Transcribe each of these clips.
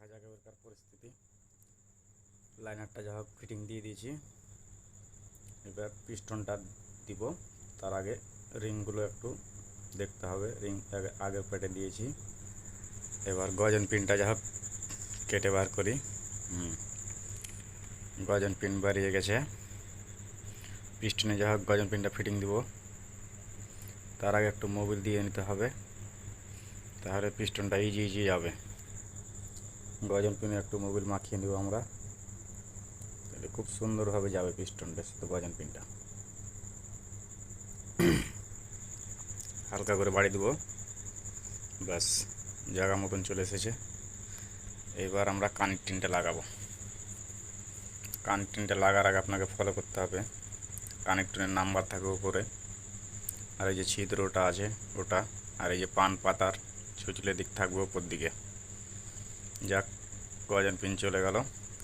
দেখা যাক এবারকার পরিস্থিতি। লাইনারটা যা হোক ফিটিং দিয়ে দিয়েছি, এবার পিস্টনটা দিব। তার আগে রিংগুলো একটু দেখতে হবে। রিং আগে পেটে দিয়েছি, এবার গজন পিনটা যা হোক কেটে বার করি। গজন পিন বাড়িয়ে গেছে, পিস্টনে যা হোক গজন পিনটা ফিটিং দিব। তার আগে একটু মোবিল দিয়ে নিতে হবে, তাহলে পিস্টনটা ইজি যাবে। গজন পিনে একটু মোবিল মাখিয়ে নেব আমরা, তাহলে খুব সুন্দরভাবে যাবে পিস্টনটা। শুধু গজন পিনটা হালকা করে বাড়ি দেবো, ব্যাস জায়গা মতন চলে এসেছে। এবার আমরা কানেক্টিংটা লাগাবো। কানেক্টিংটা লাগার আগে আপনাকে ফলো করতে হবে, কানেক্টরের নাম্বার থাকে উপরে, আর এই যে ছিদ্রটা আছে ওটা, আর এই যে পান পাতার ছুচলে দিক থাকবে উপর দিকে। যাক, গজন পিন চলে গেল।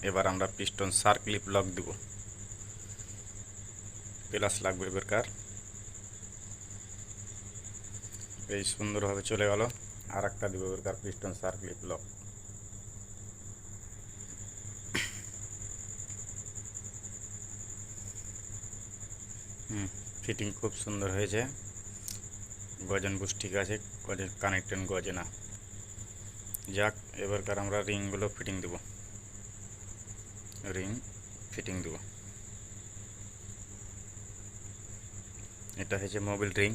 এবার আমরা পিস্টন সার্ক্লিপ লক দিব, প্লাস লাগবে এবারকার। এই সুন্দরভাবে চলে গেল। আর একটা দিব এবারকার পিস্টন সার্ক্লিপ লক। ফিটিং খুব সুন্দর হয়েছে, গজন বুশ ঠিক আছে, গজন কানেক্টন গজে না। যাক, এবারকার আমরা রিংগুলো ফিটিং দেব। রিং ফিটিং দেব। এটা হচ্ছে মোবিল রিং,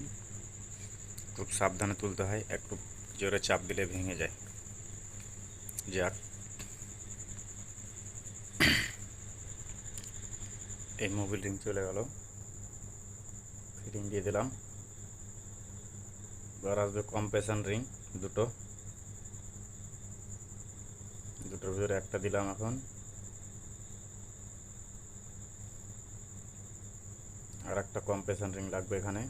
খুব সাবধানে তুলতে হয়, একটু জোরে চাপ দিলে ভেঙে যায়। যাক, এই মোবিল রিং চলে গেল, ফিটিং দিয়ে দিলাম। এবার আসবে কম্প্রেশন রিং দুটোর ভিতরে একটা দিলাম। এখন আর একটা কম্প্রেশন রিং লাগবে এখানে।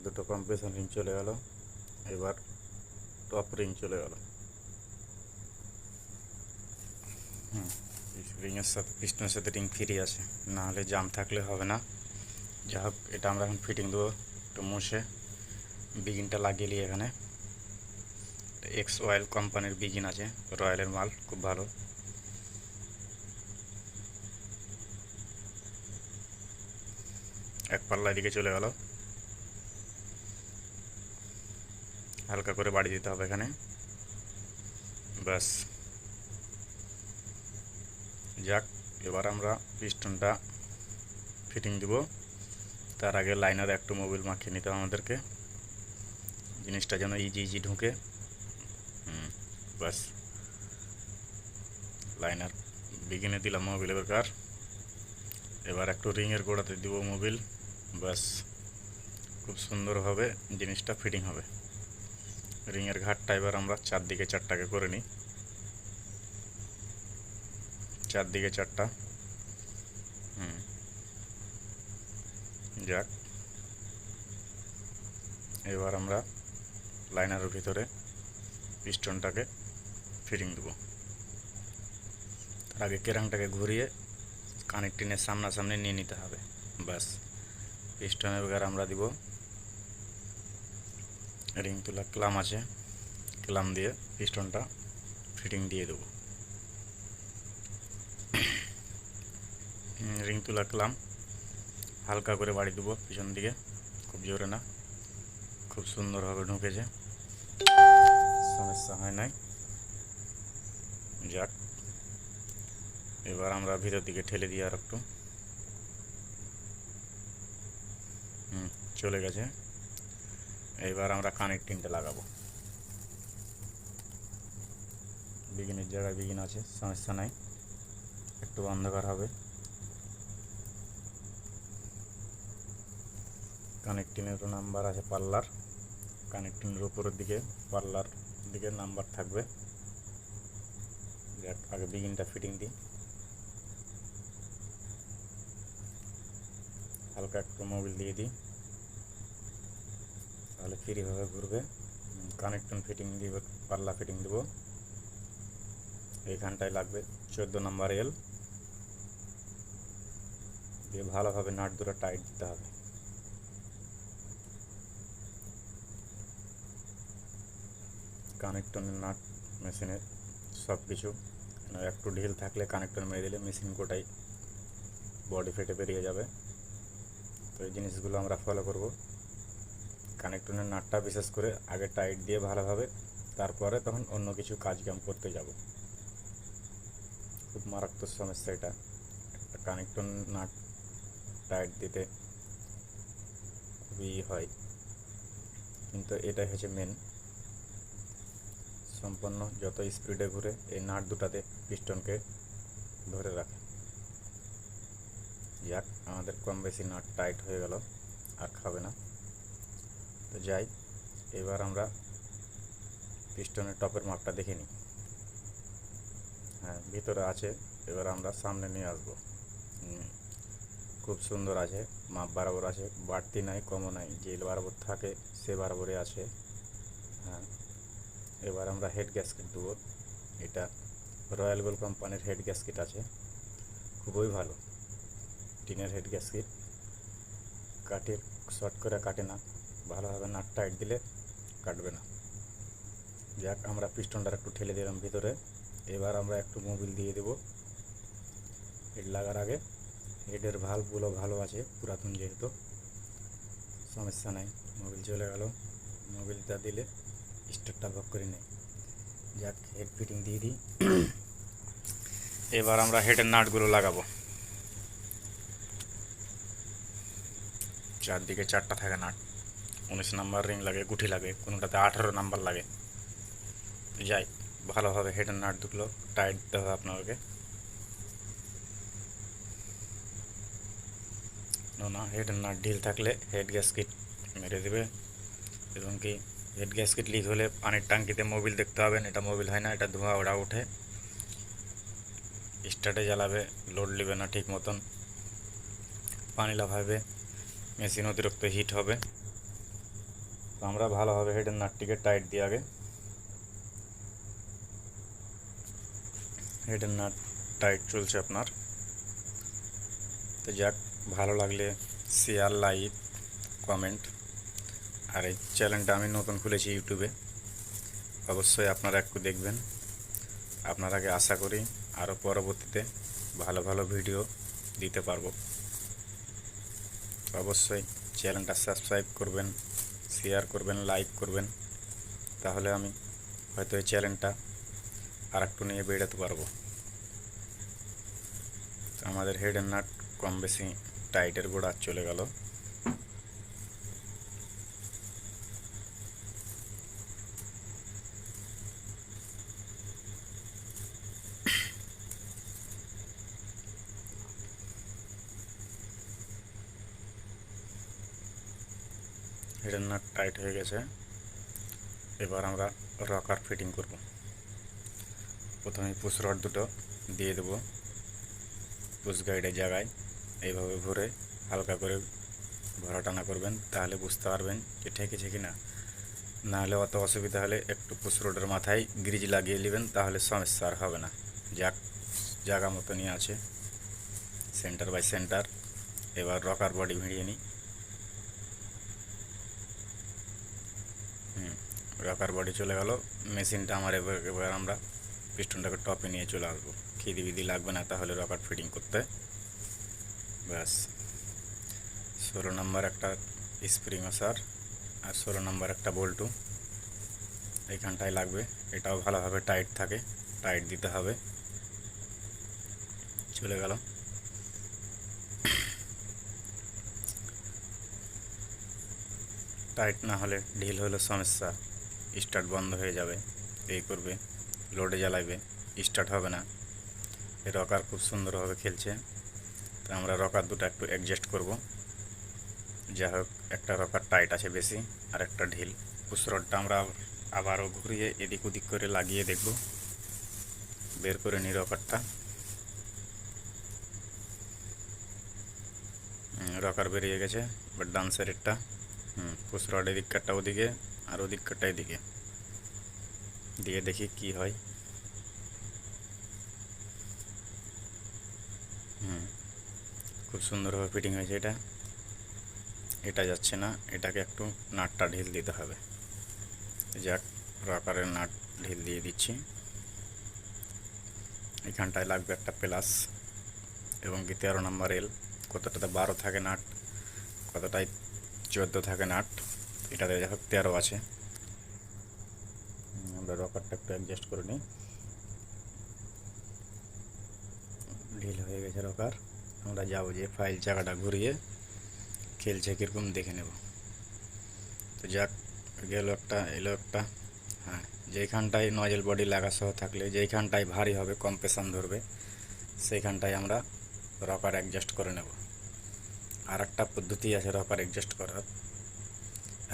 দুটো কম্প্রেশন রিং চলে গেল। এবার টপ রিং চলে গেল। রিংয়ের সাথে পিস্টনের সাথে রিং ফ্রি আছে, না হলে জাম থাকলে হবে না। যা হোক, এটা আমরা এখন ফিটিং দেবো। একটু মুছে বিগিনটা লাগিয়ে নিই। এখানে এক্স অয়েল কোম্পানির বিগিন আছে, রয়্যালের মাল, খুব ভালো। এক পাল্লা দিকে চলে গেল, হালকা করে বাড়ি দিতে হবে এখানে, ব্যাস। যাক, এবার আমরা পিস্টনটা ফিটিং দিব। তার আগে লাইনার একটু মোবিল মাখিয়ে নিতে হবে আমাদেরকে, জিনিসটা যেন ইজি ঢুকে। ব্যাস, লাইনার বিগিনে দিলাম মোবিল। এবার একটু রিংয়ের গোড়াতে দিব মোবিল, ব্যাস খুব সুন্দরভাবে জিনিসটা ফিটিং হবে। রিংয়ের ঘাটটা এবার আমরা চারদিকে চারটাকে করে নিই, চারদিকে চারটা। যাক, এবার আমরা লাইনারের ভিতরে পিস্টনটাকে ফিটিং দেব। তার আগে কেরাংটাকে ঘুরিয়ে কানেক্টিংয়ের সামনাসামনি নিয়ে নিতে হবে, ব্যাস। পিস্টনের এবার আমরা দিব রিং তোলা ক্লাম আছে, ক্লাম দিয়ে পিস্টনটা ফিটিং দিয়ে দেবো। রিং তোলা ক্লাম হালকা করে বাড়ি দেবো পিছন দিকে, খুব জোরে না, খুব সুন্দরভাবে ঢুকেছে, সমস্যা হয় নাই। যাক, এবার আমরা ভিতর দিকে ঠেলে দিই আর একটু, চলে গেছে। এবার আমরা কানেক্টিংটা লাগাবো। বিগিনের জায়গায় বিগিন আছে, সমস্যা নাই, একটু অন্ধকার হবে। কানেক্টিংয়েরও নাম্বার আছে পাল্লার, কানেক্টিংয়ের উপরের দিকে পাল্লার দিকে নাম্বার থাকবে। আগে বিগিনটা ফিটিং দিই, হালকা একটু মোবিল দিয়ে দিই, তাহলে ফ্রিভাবে ঘুরবে। কানেক্টিং ফিটিং দিব, পাল্লা ফিটিং দেবো। এইখানটায় লাগবে 14 নম্বর এল দিয়ে ভালোভাবে নাট দুটো টাইট দিতে হবে। কানেক্টরের নাট মেশিনের সব কিছু। একটু ঢিল থাকলে কানেক্টর মেরে দিলে মেশিন গোটাই বডি ফেটে বেরিয়ে যাবে। তো এই জিনিসগুলো আমরা ফলো করব। কানেক্টরের নাটটা বিশেষ করে আগে টাইট দিয়ে ভালোভাবে, তারপরে তখন অন্য কিছু কাজকাম করতে যাব। খুব মারাত্মক সমস্যা এটা, কানেক্টর নাট টাইট দিতে খুবই হয়, কিন্তু এটাই হচ্ছে মেন। সম্পূর্ণ যত স্পিডে ঘুরে এই নাট দুটাতে পিস্টনকে ধরে রাখে। যাক, আমাদের কম বেশি নাট টাইট হয়ে গেল, আর খাবে না। তো যাই, এবার আমরা পিস্টনের টপের মাপটা দেখে নিই। হ্যাঁ, ভিতরে আছে। এবার আমরা সামনে নিয়ে আসবো। খুব সুন্দর আছে, মাপ বরাবর আছে, বাড়তি নাই কমও নাই, যে বরাবর থাকে সে বরাবরই আছে। হ্যাঁ, এবার আমরা হেড গ্যাসকেট দেবো। এটা রয়্যাল গোল্ড কোম্পানির হেড গ্যাসকেট আছে, খুবই ভালো। টিনের হেড গ্যাসকেট, কাঠের শর্ট করে কাটে না, ভালোভাবে নাট টাইট দিলে কাটবে না। যাক, আমরা পিস্টনটা একটু ঠেলে দিলাম ভিতরে। এবার আমরা একটু মোবিল দিয়ে দেব হেড লাগার আগে। হেডের ভালভগুলো ভালো আছে, পুরাতন যেহেতু সমস্যা নাই। মোবিল চলে গেল, মোবিলটা দিলে স্টার্টটা ভক করে নেয়। যাক, হেড ফিটিং দিয়ে দিই। এবার আমরা হেডের নাটগুলো লাগাবো। চারদিকে চারটা থাকে নাট, 19 নাম্বার রিং লাগে, গুঠি লাগে, কোনোটাতে 18 নাম্বার লাগে। যাই, ভালোভাবে হেডের নাটগুলো টাইট দিতে হবে আপনাকে। না, হেডের নাট ঢিল থাকলে হেড গ্যাসকেট মেরে দেবে। এবং কি, হেড গ্যাসকেট লিক হলে পানির ট্যাঙ্কিতে মোবিল দেখতে হবেন। এটা মোবিল হয় না, এটা ধোঁয়া ওড়া ওঠে, স্টার্টে জ্বালাবে, লোড নেবে না ঠিক মতন, পানি লাফাবে, মেশিন অতিরিক্ত হিট হবে। তো আমরা ভালোভাবে হেডের নাটটিকে টাইট দিয়ে আগে। হেডের নাট টাইট চলছে আপনার। তো যাক, ভালো লাগলে শেয়ার, লাইক, কমেন্ট। আর এই চ্যানেলটা আমি নতুন খুলেছি ইউটিউবে, অবশ্যই আপনারা একটু দেখবেন। আপনারাকে আশা করি আরও পরবর্তীতে ভালো ভালো ভিডিও দিতে পারবো। অবশ্যই চ্যানেলটা সাবস্ক্রাইব করবেন, শেয়ার করবেন, লাইক করবেন, তাহলে আমি হয়তো এই চ্যানেলটা আর একটু নিয়ে বেড়াতে পারবো। আমাদের হেডের নাট কম বেশি টাইটের গোড়া চলে গেল। হেডের নাট টাইট হয়ে গেছে। এবার আমরা রকার ফিটিং করব। প্রথমে পুশ রড দুটো দিয়ে দেবো পুশ গাইডের জায়গায়। এইভাবে ঘুরে হালকা করে ভরা টানা করবেন, তাহলে বুঝতে পারবেন যে ঠেকেছে কি না। নাহলে অত অসুবিধা হলে একটু পুশ রডের মাথায় গ্রিজ লাগিয়ে নেবেন, তাহলে সমস্যা আর হবে না। যাক, জায়গা মতনই আছে, সেন্টার বাই সেন্টার। এবার রকার বডি ভিড়িয়ে নিই। রকার বডি চলে গেল। মেশিনটা আমার এবার আমরা পিস্টনটাকে টপে নিয়ে চলে আসবো। খিদি বিদি লাগবে না তাহলে রকার ফিটিং করতে। ব্যাস, 16 নম্বর একটা স্প্রিং ওসার আর 16 নম্বর একটা বল্টু এইখানটায় লাগবে। এটাও ভালোভাবে টাইট থাকে, টাইট দিতে হবে। চলে গেল। টাইট না হলে, ঢিল হলে সমস্যা, স্টার্ট বন্ধ হয়ে যাবে, এই করবে, লোডে জ্বালাবে, স্টার্ট হবে না। এই রকার খুব সুন্দরভাবে খেলছে। তো আমরা রকার দুটো একটু অ্যাডজাস্ট করব। যা হোক, একটা রকার টাইট আছে বেশি, আর একটা ঢিল। পুশ রডটা আমরা আবারও ঘুরিয়ে এদিক ওদিক করে লাগিয়ে দেখব, বের করে নিই রকারটা। রকার বেরিয়ে গেছে। বাট ডান সাইডেরটা পুশ রড এদিক কাটটা ওদিকে, আর ওদিক কাটটা এদিকে দিয়ে দেখি কি হয়। খুব সুন্দরভাবে ফিটিং হয়েছে। এটা যাচ্ছে না, এটাকে একটু নাটটা ঢিল দিতে হবে। যাক, রকারের নাট ঢিল দিয়ে দিচ্ছি। এখানটায় লাগবে একটা প্লাস এবং কি 13 নম্বর এল। কতটাতে 12 থাকে নাট, কতটায় 14 থাকে নাট, এটাতে দেখো 13 আছে। আমরা রকারটা একটু অ্যাডজাস্ট করে নিই। ঢিল হয়ে গেছে রকার। আমরা যাবো যে ফাইল চাকাটা ঘুরিয়ে খেলছে কীরকম দেখে নেব। তো যাক, গেল একটা, এলো একটা। হ্যাঁ, যেইখানটায় নজেল বডি লাগা সহ থাকলে যেইখানটায় ভারী হবে, কম্প্রেশন ধরবে, সেইখানটায় আমরা রকার অ্যাডজাস্ট করে নেব। আর একটা পদ্ধতি আছে রকার অ্যাডজাস্ট করার।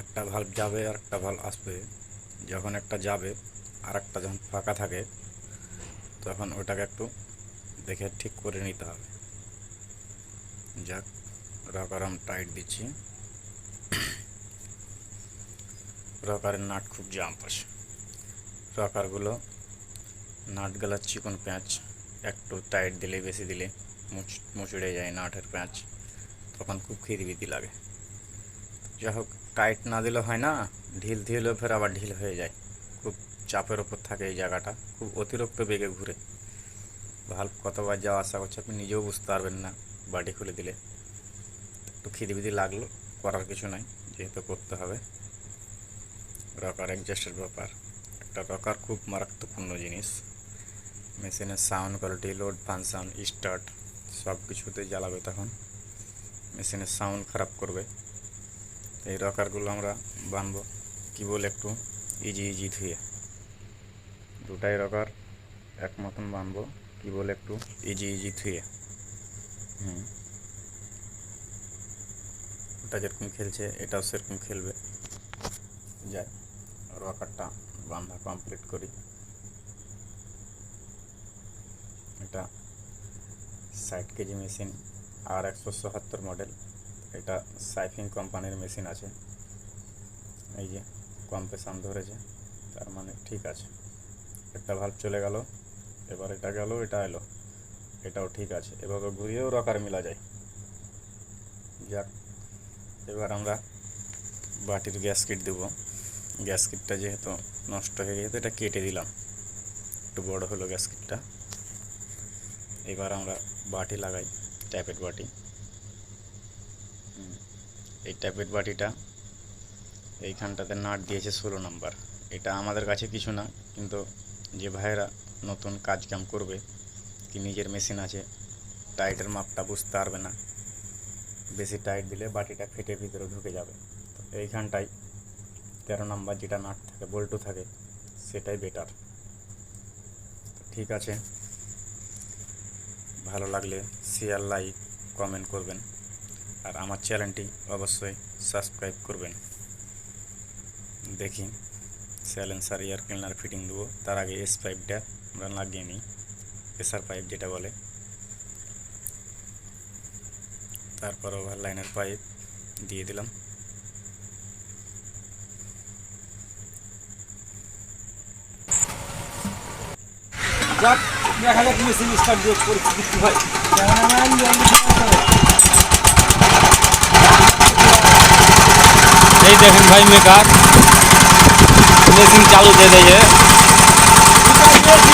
একটা ভাল্ব যাবে আর একটা ভাল্ব আসবে, যখন একটা যাবে আর একটা যখন ফাঁকা থাকে তখন ওটাকে একটু দেখে ঠিক করে নিতে হবে। যাক, রকার আমি টাইট দিচ্ছি। রকারের নাট খুব জাম্প আছে। রকারগুলো নাটগুলোর চিকন প্যাঁচ একটু টাইট দিলে, বেশি দিলে মুচড়ে যায় নাটের প্যাঁচ, তখন খুব খিদিবিদি লাগে। যাই হোক, টাইট না দিলে হয় না, ঢিল দিলেও ফের আবার ঢিল হয়ে যায়। খুব চাপের ওপর থাকে এই জায়গাটা, খুব অতিরিক্ত বেগে ঘুরে। ভাল্ব কতবার যাওয়া আসা করছে আপনি নিজেও বুঝতে পারবেন না বাটি খুলে দিলে। একটু খিদিবিদি লাগলো, করার কিছু নাই, যেহেতু করতে হবে। রকার অ্যাডজাস্টের ব্যাপার। একটা রকার খুব মারাত্মকপূর্ণ জিনিস। মেশিনের sound quality, load, function, start সব কিছুতে জ্বালাবে, তখন মেশিনের সাউন্ড খারাপ করবে। এই রকারগুলো আমরা বানবো কি বলে একটু ইজি ধুয়ে। দুটাই রকার এক মতন বানবো কি বলে একটু ইজি ধুয়ে। ওটা যেরকম খেলছে এটাও সেরকম খেলবে। যাই, রকারটা বাঁধা কমপ্লিট করি। এটা 60 কেজি মেশিন, আর 177 মডেল। এটা সাইফিং কোম্পানির মেশিন আছে। এই যে কম্প্রেশন ধরেছে, তার মানে ঠিক আছে। একটা ভাল্ব চলে গেল, এবার এটা গেল, এটা এলো, এটাও ঠিক আছে। এভাবে ঘুরিয়েও রকার মিলা যায়। যাক, এবার আমরা বাটির গ্যাসকিট দেবো। গ্যাসকিটটা যেহেতু নষ্ট হয়ে গেছে, এটা কেটে দিলাম, একটু বড় হলো গ্যাসকিটটা। এবার আমরা বাটি লাগাই, ট্যাপেট বাটি। এই ট্যাপেট বাটিটা এইখানটাতে নাট দিয়েছে 16 নম্বর। এটা আমাদের কাছে কিছু না, কিন্তু যে ভাইয়েরা নতুন কাজ কাম করবে, কি নিজের মেশিন আছে, টাইটের মাপটা বুঝতে পারবে না, বেশি টাইট দিলে বাটিটা ফেটে ভিতরে ঢুকে যাবে। তো এইখানটায় 13 নম্বর যেটা নাট থাকে, বল্টু থাকে, সেটাই বেটার। ঠিক আছে, ভালো লাগলে শেয়ার, লাইক, কমেন্ট করবেন, আর আমার চ্যানেলটি অবশ্যই সাবস্ক্রাইব করবেন। দেখি সাইলেন্সার এয়ার ক্লিনার ফিটিং দেবো, তার আগে এস পাইপটা আমরা লাগিয়ে নিই, প্রেসার পাইপ যেটা বলে। তারপর ওভার লাইনের পাইপ দিয়ে দিলাম। দেখা যাক মেশিন স্টার্ট দিয়ে পরিস্থিতি কি হয়। এই দেখেন ভাই, মেকার মেশিন চালু দিয়ে দেয়। ঠিক আছে।